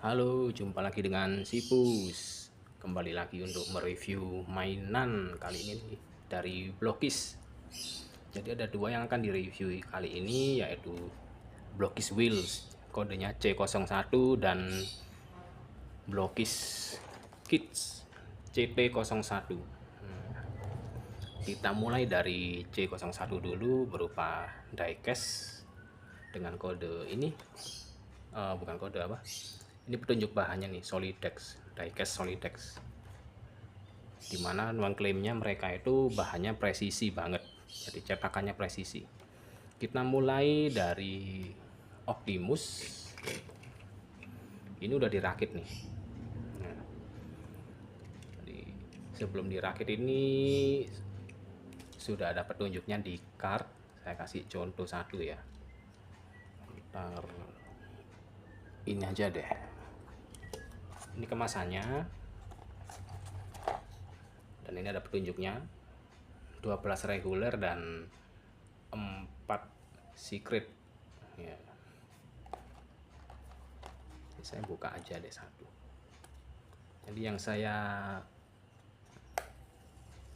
Halo, jumpa lagi dengan Sipus. Kembali lagi untuk mereview mainan kali ini dari Blokis. Jadi ada dua yang akan direview kali ini, yaitu Blokis Wheels, kodenya C01, dan Blokis Kids CT01. Kita mulai dari C01 dulu, berupa diecast dengan kode ini. Bukan kode apa, ini petunjuk bahannya nih, Solidex, diecast Solidex, dimana mengklaimnya mereka itu bahannya presisi banget, jadi cetakannya presisi. Kita mulai dari Optimus. Ini udah dirakit nih. Nah, sebelum dirakit ini sudah ada petunjuknya di card. Saya kasih contoh satu ya. Ntar ini aja deh. Ini kemasannya, dan ini ada petunjuknya, 12 reguler dan 4 secret ya. Ini saya buka aja deh satu. Jadi yang saya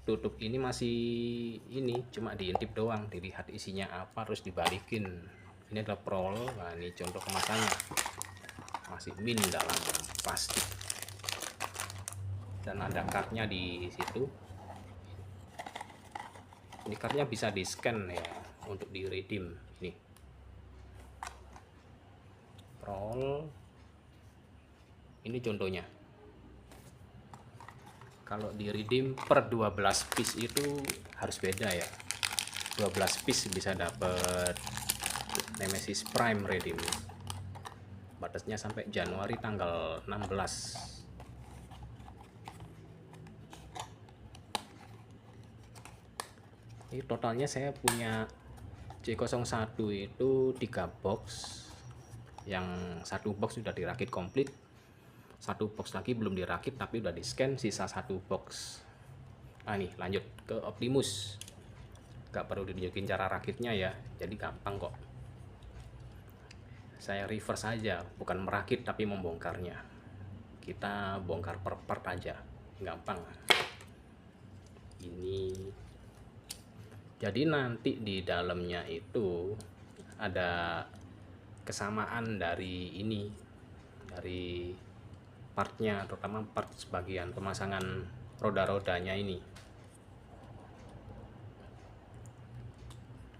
tutup ini masih ini cuma diintip doang, dilihat isinya apa terus dibalikin. Ini adalah prol. Nah, ini contoh kemasannya, masih min dalam plastik, dan ada cardnya di situ. Ini cardnya bisa di scan ya untuk di redeem. Ini prol, ini contohnya. Kalau di redeem per 12 piece itu harus beda ya. 12 piece bisa dapat Nemesis Prime redeem. Batasnya sampai Januari tanggal 16. Ini totalnya saya punya C01 itu 3 box. Yang satu box sudah dirakit komplit, satu box lagi belum dirakit tapi udah di scan, sisa satu box. Nah, nih lanjut ke Optimus. Gak perlu ditunjukin cara rakitnya ya, jadi gampang kok. Saya reverse aja, bukan merakit tapi membongkarnya. Kita bongkar per part aja, gampang. Ini jadi nanti di dalamnya itu ada kesamaan dari ini, dari partnya, terutama part sebagian pemasangan roda-rodanya ini.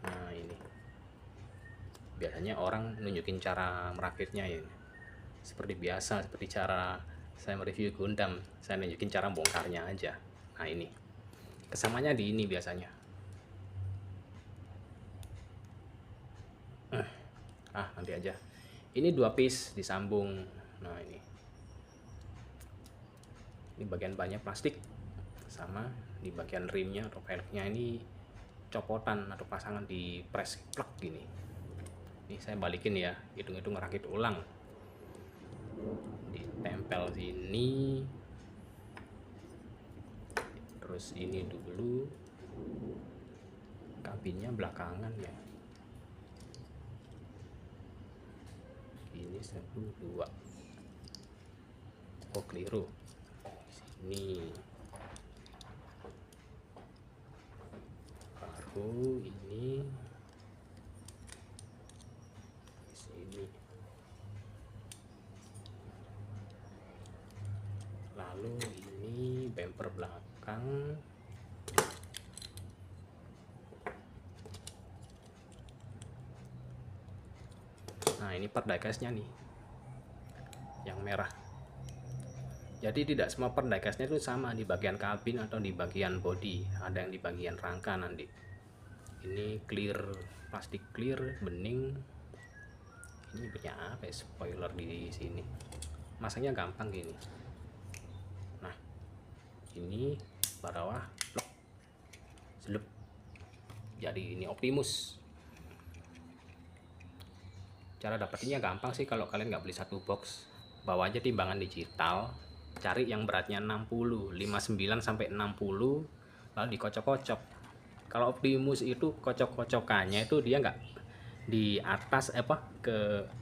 Nah, ini biasanya orang nunjukin cara merakitnya ya, seperti biasa, seperti cara saya mereview Gundam, saya nunjukin cara bongkarnya aja. Nah, ini kesamanya di ini biasanya. Nanti aja. Ini 2 piece disambung. Nah, ini bagian banyak plastik, sama di bagian rimnya atau velgnya ini copotan atau pasangan di press plug gini. Ini saya balikin ya, hitung-hitung ngerakit ulang. Ditempel sini, terus ini dulu, kabinnya belakangan ya. Ini 1, 2, oh keliru, sini baru ini sini, lalu ini bumper belakang. Nah, ini part diecastnya nih, yang merah. Jadi tidak semua part diecastnya itu sama di bagian kabin atau di bagian body, ada yang di bagian rangka nanti. Ini clear, plastik clear, bening. Ini punya apa ya, spoiler di sini. Masangnya gampang gini. Nah, ini bawah blok selip. Jadi ini Optimus. Cara dapetinnya gampang sih, kalau kalian nggak beli satu box, bawa aja timbangan digital, cari yang beratnya 60, 59 sampai 60, lalu dikocok-kocok. Kalau Optimus itu kocok-kocokannya itu dia nggak di atas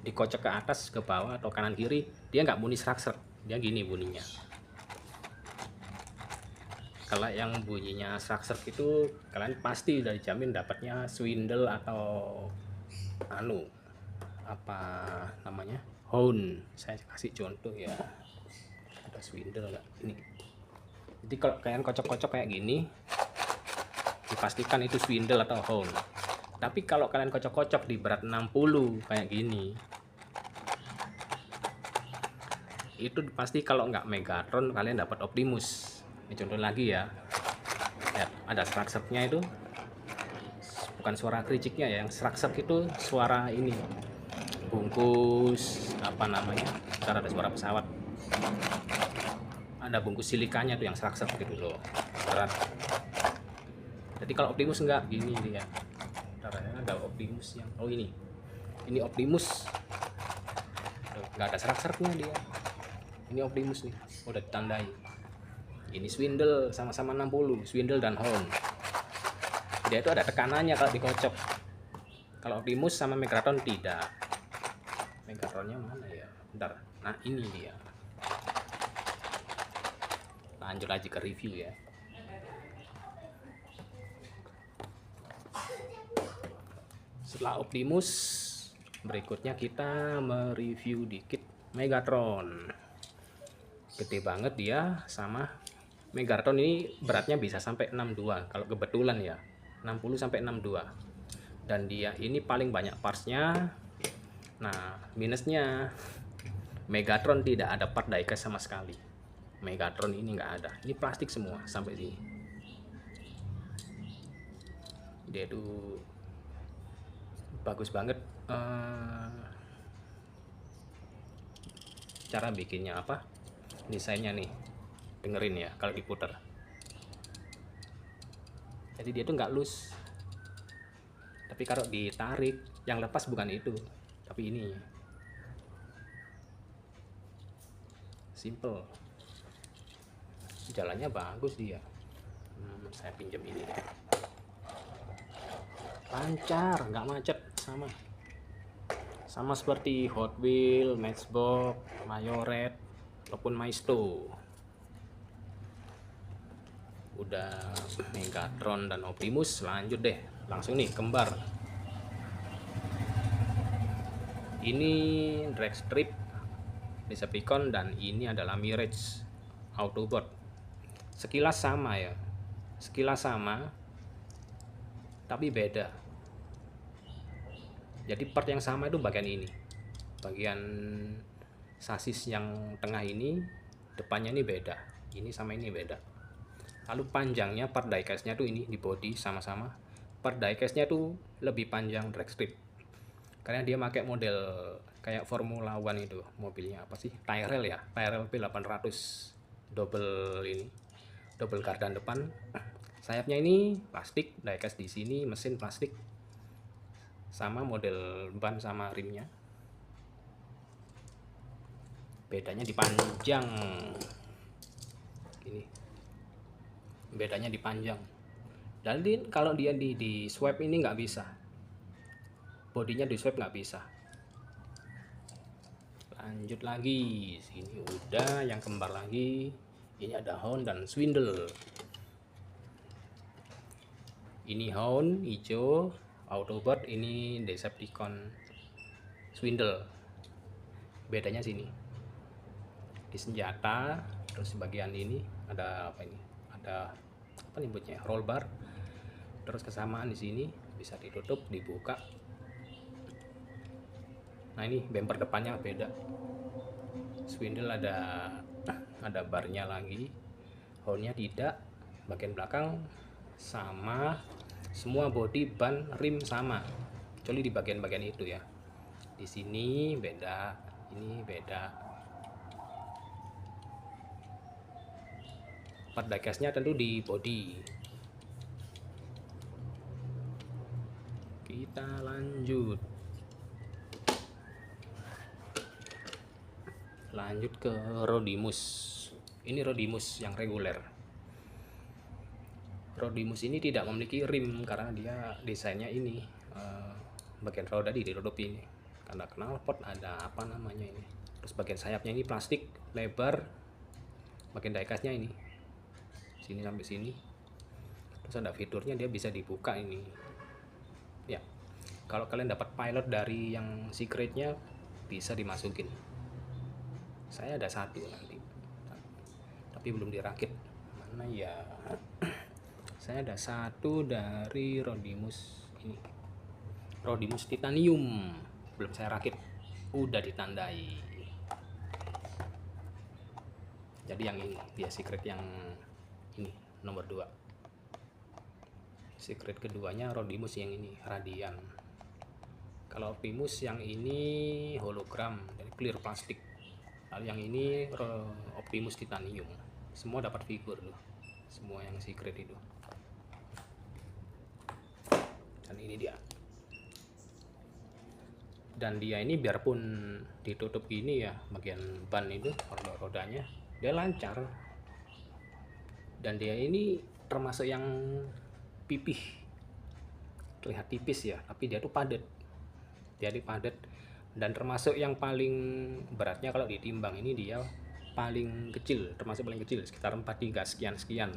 dikocok ke atas, ke bawah atau kanan kiri, dia nggak bunyi serak-serak, dia gini bunyinya. Kalau yang bunyinya serak-serak itu kalian pasti udah dijamin dapatnya swindle atau apa namanya, hound. Saya kasih contoh ya, ada swindle nggak ini. Jadi kalau kalian kocok-kocok kayak gini, dipastikan itu swindle atau hound. Tapi kalau kalian kocok-kocok di berat 60 kayak gini, itu pasti kalau nggak Megatron kalian dapat Optimus. Ini contoh lagi ya. Lihat, ada serak-seraknya itu. Bukan suara kericiknya ya, yang serak-serak itu suara ini. Bungkus apa namanya? Ntar ada suara pesawat. Ada bungkus silikanya tuh yang serak-serak gitu loh. Berat. Jadi kalau Optimus enggak gini dia. Ntar ada Optimus yang ini Optimus. Nggak ada serak-seraknya dia. Ini Optimus nih, udah ditandai. Ini swindle, sama-sama 60, swindle dan hound. Dia itu ada tekanannya kalau dikocok. Kalau Optimus sama Megatron tidak. Megatronnya mana ya? Bentar. Nah ini dia. Lanjut aja ke review ya. Setelah Optimus, berikutnya kita mereview dikit Megatron. Gede banget dia, sama Megatron ini beratnya bisa sampai 62 kalau kebetulan ya, 60 sampai 62. Dan dia ini paling banyak partsnya. Nah, minusnya Megatron tidak ada part diecast sama sekali. Megatron ini nggak ada. Ini plastik semua sampai sini. Dia tuh bagus banget. Cara bikinnya apa? Desainnya nih, dengerin ya kalau diputar. Jadi dia tuh nggak loose. Tapi kalau ditarik, yang lepas bukan itu, tapi ini. Simple. Jalannya bagus dia. Saya pinjam ini deh. Lancar, nggak macet, sama seperti Hot Wheels, Matchbox, Mayoret ataupun Maisto. Udah Megatron dan Optimus, lanjut deh langsung nih kembar. Ini drag strip Decepticon dan ini adalah Mirage Autobot. Sekilas sama ya, tapi beda. Jadi part yang sama itu bagian ini, bagian sasis yang tengah ini, depannya ini beda, ini sama ini beda. Lalu panjangnya part diecastnya tuh ini di body sama-sama, part diecastnya tuh lebih panjang drag strip karena dia pakai model kayak Formula One itu, mobilnya apa sih, Tyrrell ya, Tyrrell P800 double gardan depan. Sayapnya ini plastik, diecast di sini, mesin plastik, sama model ban sama rimnya. Bedanya di panjang. Ini bedanya di panjang. Dan kalau dia di swap ini nggak bisa. Bodinya di swap nggak bisa. Lanjut lagi, sini udah yang kembar lagi. Ini ada hound dan swindle. Ini hound hijau, Autobot, ini Decepticon swindle. Bedanya sini di senjata, terus bagian ini ada apa ini? Ada apa nyebutnya? Roll bar. Terus kesamaan di sini bisa ditutup, dibuka. Nah ini bumper depannya beda. Swindle ada barnya lagi, houndnya tidak. Bagian belakang sama, semua body, ban, rim sama, kecuali di bagian-bagian itu ya. Di sini beda, ini beda. Part diecastnya tentu di body. Kita lanjut ke Rodimus. Ini Rodimus yang reguler. Rodimus ini tidak memiliki rim karena dia desainnya ini bagian roda ditutup ini karena knalpot, ada apa namanya ini. Terus bagian sayapnya ini plastik lebar, bagian diecastnya ini sini sampai sini. Terus ada fiturnya, dia bisa dibuka ini ya. Kalau kalian dapat pilot dari yang secretnya bisa dimasukin. Saya ada satu nanti tapi belum dirakit, mana ya. Saya ada satu dari Rodimus ini, Rodimus titanium, belum saya rakit, udah ditandai. Jadi yang ini dia secret yang ini nomor 2. Secret keduanya Rodimus yang ini radian. Kalau Optimus yang ini hologram dan clear plastik. Lalu yang ini Optimus titanium. Semua dapat figur loh, semua yang secret itu. Dan ini dia. Dan dia ini biarpun ditutup gini ya, bagian ban itu rodanya dia lancar. Dan dia ini termasuk yang pipih, terlihat tipis ya, tapi dia tuh padat. Dia padat dan termasuk yang paling beratnya kalau ditimbang ini dia paling kecil, termasuk paling kecil, sekitar 43 sekian.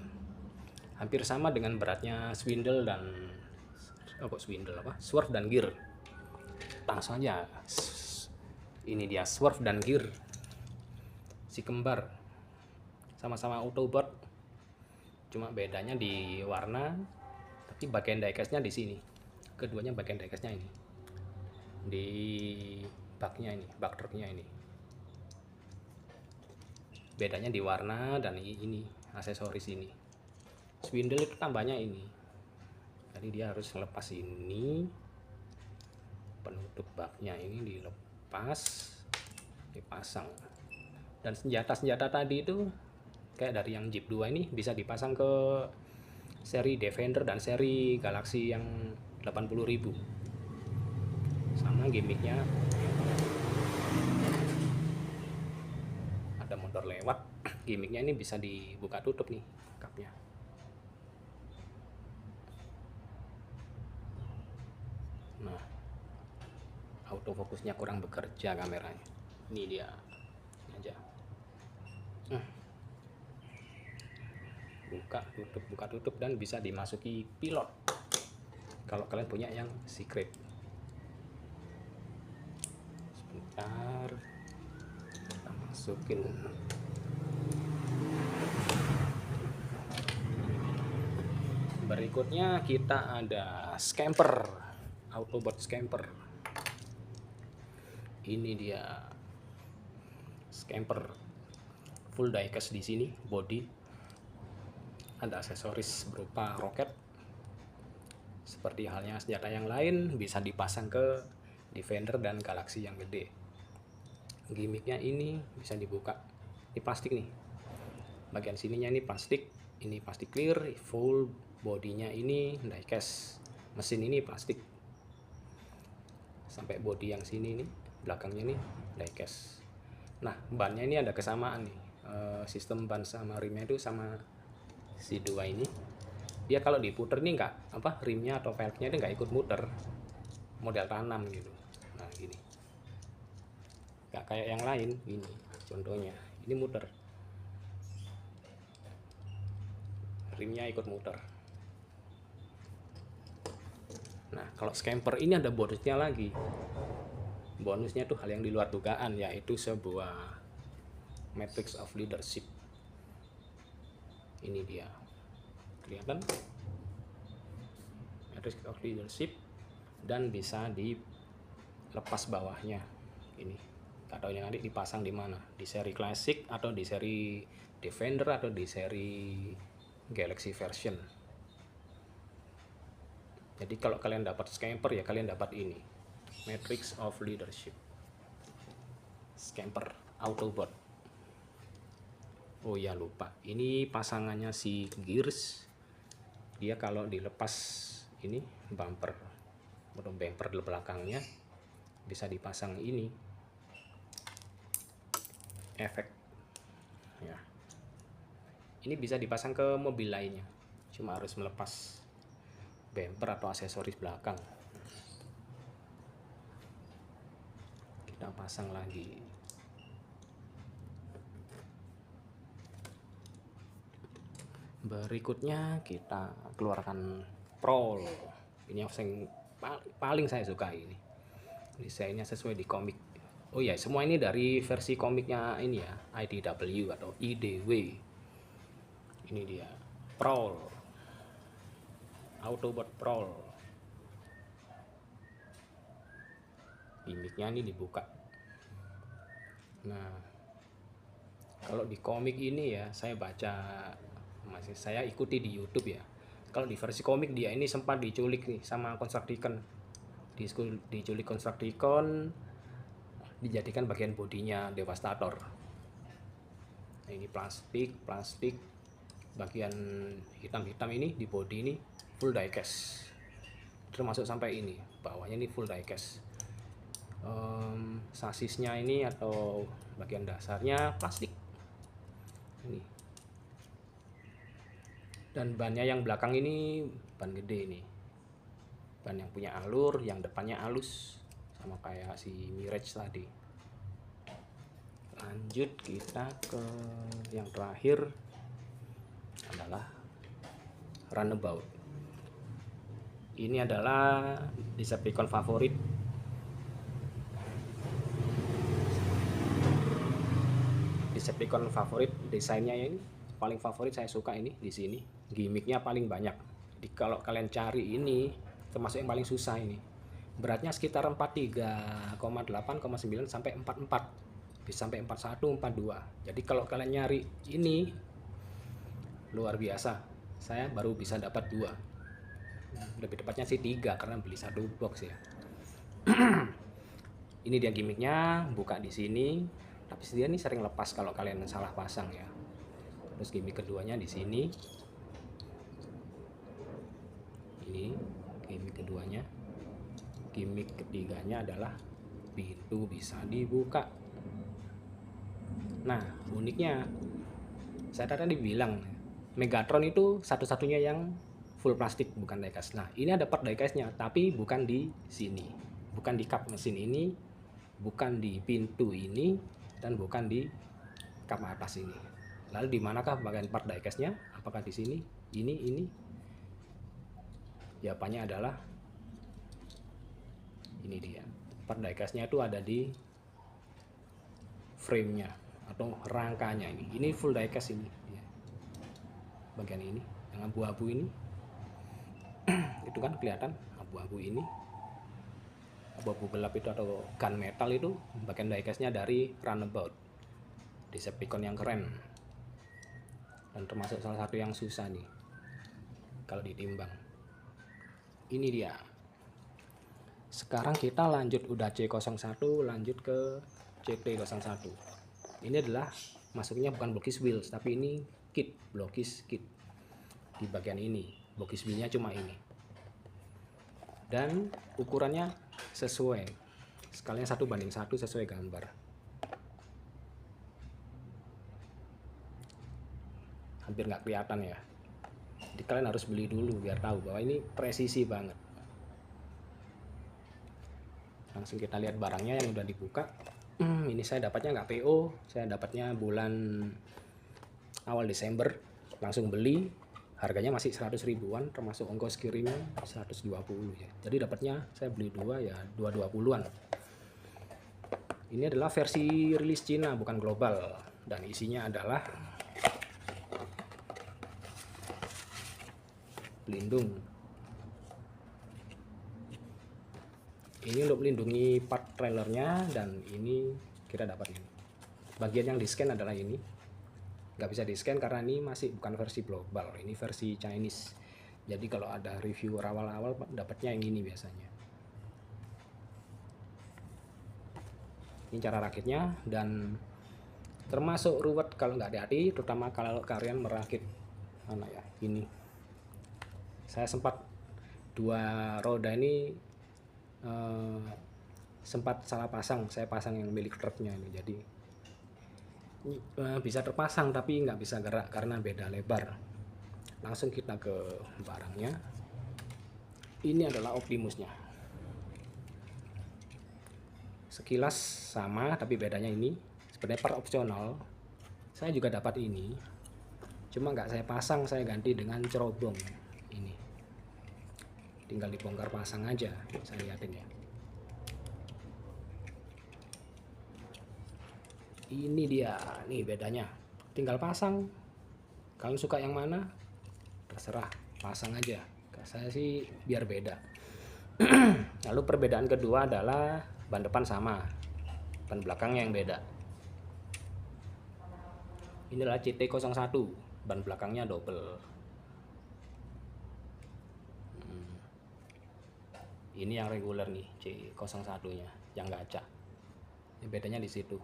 Hampir sama dengan beratnya Swindle dan Swerve dan Gear. Langsung aja, ini dia Swerve dan Gear, si kembar, sama-sama Autobot, cuma bedanya di warna, tapi bagian diecastnya di sini. Keduanya bagian diecastnya ini di baknya ini, bak truknya ini. Bedanya di warna dan ini aksesoris ini. Swindle itu tambahnya ini, jadi dia harus lepas ini, penutup baknya ini dilepas, dipasang. Dan senjata tadi itu kayak dari yang Jeep 2 ini bisa dipasang ke seri Defender dan seri Galaxy yang 80.000. Sama gimmicknya, ada motor lewat, gimmicknya ini bisa dibuka tutup nih kapnya. Nah, autofokusnya kurang bekerja kameranya. Ini dia, ini aja. Buka tutup dan bisa dimasuki pilot kalau kalian punya yang secret. Sebentar, kita masukin. Berikutnya kita ada Scamper, Autobot Scamper. Ini dia Scamper, full diecast di sini, body. Ada aksesoris berupa roket. Seperti halnya senjata yang lain, bisa dipasang ke Defender dan Galaxy yang gede. Gimmicknya ini bisa dibuka. Ini plastik nih. Bagian sininya ini plastik, ini plastik clear, full bodinya ini diecast. Mesin ini plastik. Sampai body yang sini nih, belakangnya nih diecast. Nah, bannya ini ada kesamaan nih. Sistem ban sama rimnya itu sama si 2 ini. Dia kalau diputer nih rimnya atau velgnya itu nggak ikut muter, model tanam gitu. Nah gini, nggak kayak yang lain. Gini contohnya, ini muter, rimnya ikut muter. Nah kalau Scamper ini ada bonusnya lagi. Bonusnya tuh hal yang di luar dugaan, yaitu sebuah Matrix of Leadership. Ini dia, kelihatan Matrix of Leadership, dan bisa dilepas bawahnya. Ini nggak tahu nanti dipasang di mana, di seri Classic atau di seri Defender atau di seri Galaxy version. Jadi kalau kalian dapat Scamper ya kalian dapat ini, Matrix of Leadership, Scamper Autobot. Oh ya lupa, ini pasangannya si Gears. Dia kalau dilepas ini bumper belakangnya bisa dipasang ini efek ya. Ini bisa dipasang ke mobil lainnya, cuma harus melepas bumper atau aksesoris belakang. pasang lagi. Berikutnya kita keluarkan prol. Ini yang paling saya suka ini. Desainnya sesuai di komik. Oh ya, semua ini dari versi komiknya ini ya, IDW atau IDW. Ini dia, prol. Autobot prol. Gimiknya ini dibuka. Nah, kalau di komik ini ya, saya ikuti di YouTube ya. Kalau di versi komik dia ini sempat diculik nih sama Constructicon. Diculik Constructicon, dijadikan bagian bodinya Devastator. Nah, ini plastik bagian hitam-hitam ini di body ini full diecast, termasuk sampai ini bawahnya ini full diecast. Sasisnya ini atau bagian dasarnya plastik ini, dan bannya yang belakang ini ban gede ini, ban yang punya alur, yang depannya halus sama kayak si Mirage tadi. Lanjut kita ke yang terakhir adalah Runabout. Ini adalah Decepticon favorit. Decepticon favorit, desainnya ini paling favorit, saya suka ini di sini. Gimiknya paling banyak. Jadi kalau kalian cari ini termasuk yang paling susah ini. Beratnya sekitar 43,8,9 sampai 44. Bisa sampai 41, 42. Jadi kalau kalian nyari ini luar biasa. Saya baru bisa dapat 2. Lebih tepatnya sih 3 karena beli 1 box ya. Ini dia gimiknya, buka di sini. Tapi dia ini sering lepas kalau kalian salah pasang ya. Terus gimik keduanya di sini. Ini gimik keduanya. Gimik ketiganya adalah pintu bisa dibuka. Nah, uniknya saya tadi bilang Megatron itu satu-satunya yang full plastik, bukan diecast. Nah, ini ada part diecastnya, tapi bukan di sini, bukan di kap mesin ini, bukan di pintu ini, dan bukan di kap atas ini. Lalu di manakah bagian part diecastnya? Apakah di sini? Ini? Jawabannya adalah ini dia. Part diecastnya itu ada di frame-nya atau rangkanya ini. Ini full diecast ini. Bagian ini yang abu-abu ini. Itu kan kelihatan abu-abu ini. Abu-abu gelap itu atau gunmetal itu bagian diecastnya dari Runabout. Decepticon yang keren. Dan termasuk salah satu yang susah nih kalau ditimbang. Ini dia. Sekarang kita lanjut, udah C01, lanjut ke CT01. Ini adalah masuknya bukan blockis wheels, tapi ini kit, blockis kit. Di bagian ini, blockis wheelnya cuma ini. Dan ukurannya sesuai, skalanya 1:1 sesuai gambar. Hampir nggak kelihatan ya. Jadi kalian harus beli dulu biar tahu bahwa ini presisi banget. Langsung kita lihat barangnya yang udah dibuka. Ini saya dapatnya nggak PO, saya dapatnya bulan awal Desember, langsung beli. Harganya masih 100 ribuan, termasuk ongkos kirimnya 120 ya. Jadi dapatnya saya beli 2 ya 220-an. Ini adalah versi rilis Cina, bukan global, dan isinya adalah pelindung. Ini untuk melindungi part trailernya, dan ini kita dapat ini. Bagian yang di scan adalah ini. Nggak bisa di scan karena ini masih bukan versi global, ini versi Chinese. Jadi kalau ada review awal-awal dapatnya yang ini biasanya. Ini cara rakitnya, dan termasuk ruwet kalau nggak hati-hati, terutama kalau kalian merakit mana ya ini. Saya sempat 2 roda ini sempat salah pasang, saya pasang yang milik truknya ini, jadi bisa terpasang tapi nggak bisa gerak karena beda lebar. Langsung kita ke barangnya. Ini adalah Optimusnya. sekilas sama, tapi bedanya ini sebenarnya part opsional. Saya juga dapat ini, cuma nggak saya pasang, saya ganti dengan cerobong ini. Tinggal dibongkar pasang aja, saya liatin ya. Ini dia, nih bedanya. Tinggal pasang. Kalian suka yang mana? Terserah, pasang aja. Saya sih biar beda. Lalu perbedaan kedua adalah ban depan sama, ban belakangnya yang beda. Inilah CT01, ban belakangnya double. Ini yang reguler nih, C01 nya yang gacha. Ini bedanya di situ.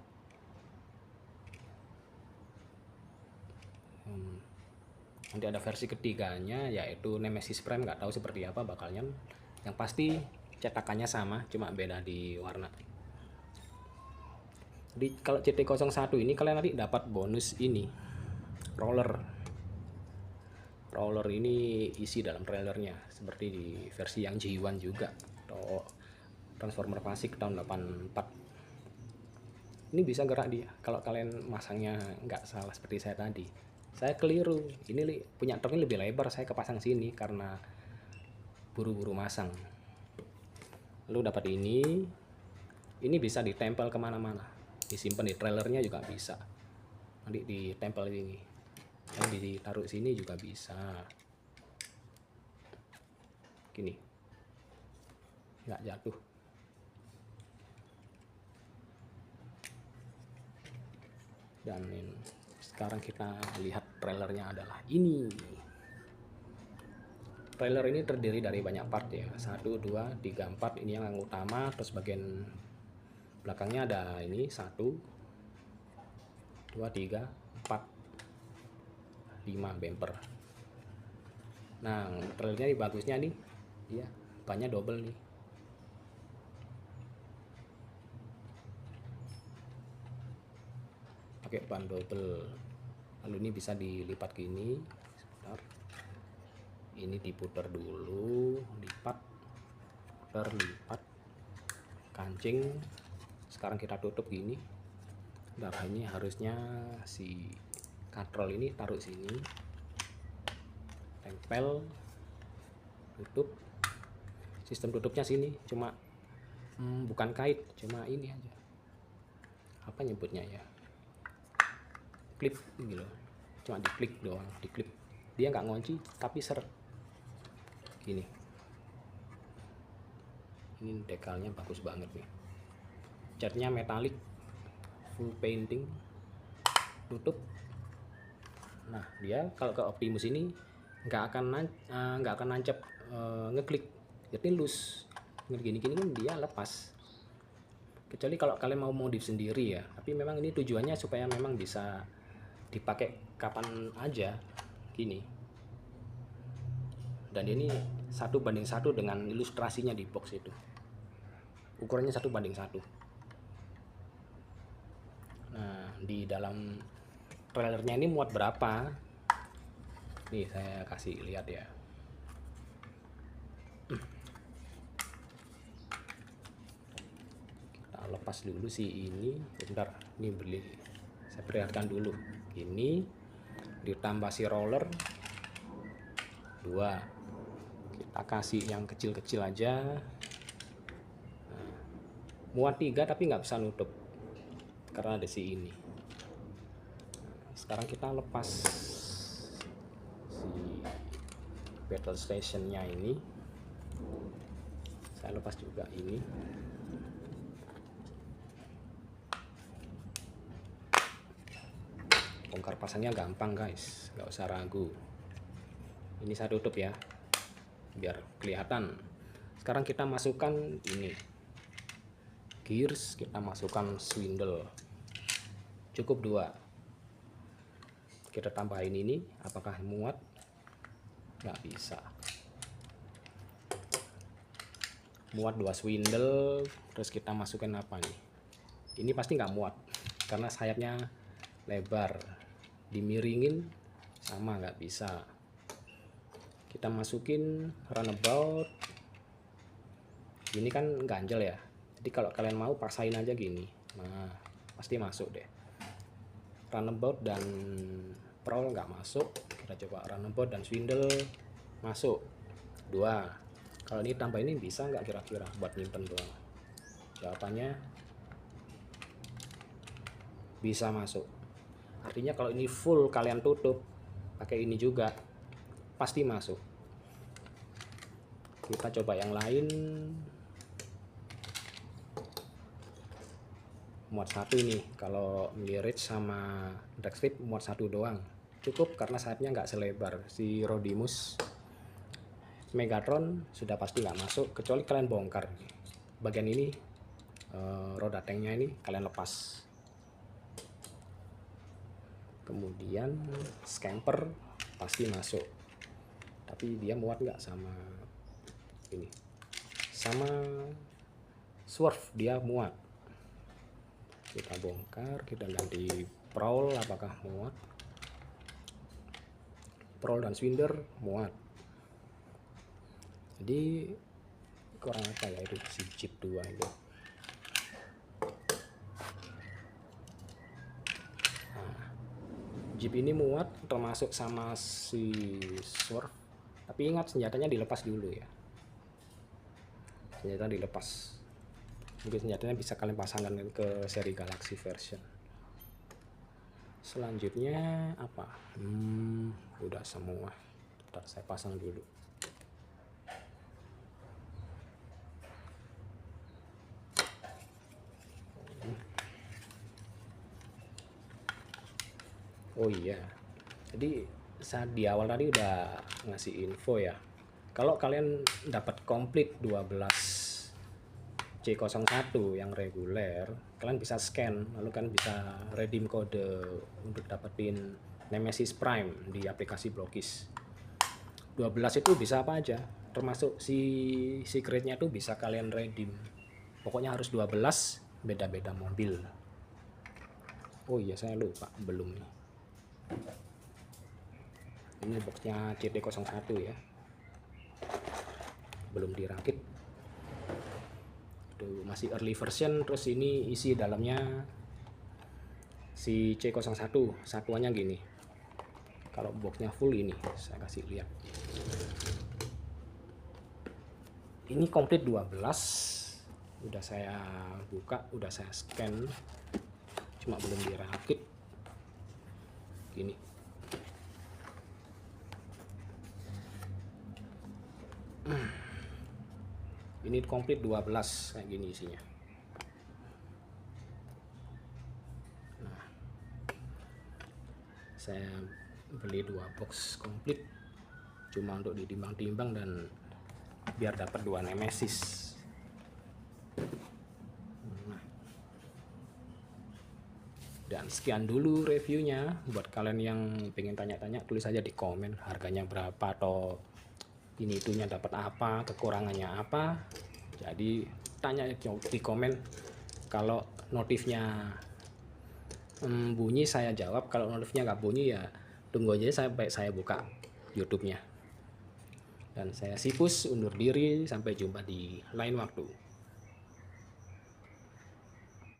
Nanti ada versi ketiganya yaitu Nemesis Prime, nggak tahu seperti apa bakalnya. Yang pasti cetakannya sama, cuma beda di warna. Jadi kalau CT01 ini kalian nanti dapat bonus ini, roller ini isi dalam trailernya seperti di versi yang G1 juga, atau Transformer Classic tahun 84. Ini bisa gerak dia kalau kalian masangnya nggak salah seperti saya tadi. Saya keliru, ini punya truknya lebih lebar, saya kepasang sini karena buru-buru masang. Lalu dapat ini bisa ditempel kemana-mana, disimpan di trailernya juga bisa, nanti ditempel ini, dan ditaruh sini juga bisa, gini, nggak jatuh. Dan sekarang kita lihat trailernya adalah ini. Trailer ini terdiri dari banyak part ya, 1, 2, 3, 4. Ini yang utama, terus bagian belakangnya ada ini 1, 2, 3, 4, 5 bumper. Nah, trailernya bagusnya nih, ya bannya double nih. Pakai ban double. Lalu ini bisa dilipat gini. Sebentar. Ini diputar dulu, lipat, putar, lipat, kancing. Sekarang kita tutup gini. Nah, ini harusnya si katrol ini taruh sini, tempel, tutup. Sistem tutupnya sini, cuma bukan kait, cuma ini aja, apa nyebutnya ya, klip gitu loh, cuma diklik doang, diklip, dia nggak ngunci tapi seret gini. Ini dekalnya bagus banget nih, catnya metalik, full painting, tutup. Nah, dia kalau ke Optimus ini nggak akan nancap ngeklik, jadi loose gini kan dia lepas, kecuali kalau kalian mau modif sendiri ya. Tapi memang ini tujuannya supaya memang bisa dipakai kapan aja gini. Dan ini 1:1 dengan ilustrasinya di box itu, ukurannya 1:1. Nah, di dalam trailernya ini muat berapa, nih saya kasih lihat ya. Kita lepas dulu sih ini, bentar, ini beli, saya perlihatkan dulu. Ini ditambah si roller 2, kita kasih yang kecil-kecil aja. Nah, muat 3 tapi nggak bisa nutup karena ada si ini. Sekarang kita lepas si battle stationnya ini, saya lepas juga ini. Bongkar pasangnya gampang guys, nggak usah ragu. Ini saya tutup ya biar kelihatan. Sekarang kita masukkan ini gears, kita masukkan swindle, cukup 2. Kita tambahin ini, apakah muat? Nggak bisa. Muat 2 swindle. Terus kita masukkan apa nih? Ini pasti nggak muat karena sayapnya lebar, dimiringin sama, nggak bisa. Kita masukin runabout, ini kan ganjel ya, Jadi kalau kalian mau paksain aja gini, nah pasti masuk deh. Runabout dan prowl nggak masuk, kita coba runabout dan swindle masuk 2. Kalau ini tambah ini bisa nggak kira-kira buat nyimpen doang? Jawabannya bisa masuk. Artinya kalau ini full kalian tutup pakai ini juga pasti masuk. Kita coba yang lain. Muat 1 ini, kalau Mirage sama Dragstrip muat 1 doang cukup, karena sayapnya nggak selebar. Si Rodimus Megatron sudah pasti nggak masuk, kecuali kalian bongkar bagian ini, roda tanknya ini kalian lepas. Kemudian Scamper pasti masuk, tapi dia muat nggak sama ini. Sama Swerve dia muat. Kita bongkar, kita ganti prowl, apakah muat? Prowl dan swinder muat. Jadi kurang apa ya itu si Jeep 2 itu. Nah, Jeep ini muat termasuk sama si Swerve, tapi ingat senjatanya dilepas dulu ya. Senjata dilepas. Mungkin senjatanya bisa kalian pasangkan ke seri Galaxy version. Selanjutnya apa? Udah semua. Bentar, saya pasang dulu. Oh iya, jadi saat di awal tadi udah ngasih info ya. Kalau kalian dapat komplit 12 C01 yang reguler, kalian bisa scan, lalu kan bisa redeem kode untuk dapetin Nemesis Prime di aplikasi Blokis. 12 itu bisa apa aja, termasuk si secretnya tuh bisa kalian redeem. Pokoknya harus 12, beda-beda mobil. Oh iya, saya lupa, belum nih. Ini boxnya CT01 ya, belum dirakit. Masih early version. Terus ini isi dalamnya si C01 satuannya gini. Kalau boxnya full ini saya kasih lihat, ini komplit 12, udah saya buka, udah saya scan, cuma belum dirakit gini. Ini komplit 12 kayak gini isinya. Nah, saya beli 2 box komplit cuma untuk ditimbang-timbang dan biar dapat 2 Nemesis. Dan sekian dulu reviewnya. Buat kalian yang pengen tanya-tanya, tulis aja di komen harganya berapa atau ini itunya dapat apa, kekurangannya apa. Jadi tanya di komen. Kalau notifnya bunyi saya jawab, kalau notifnya nggak bunyi ya tunggu aja sampai saya buka YouTube-nya. Dan saya Sipus undur diri, sampai jumpa di lain waktu.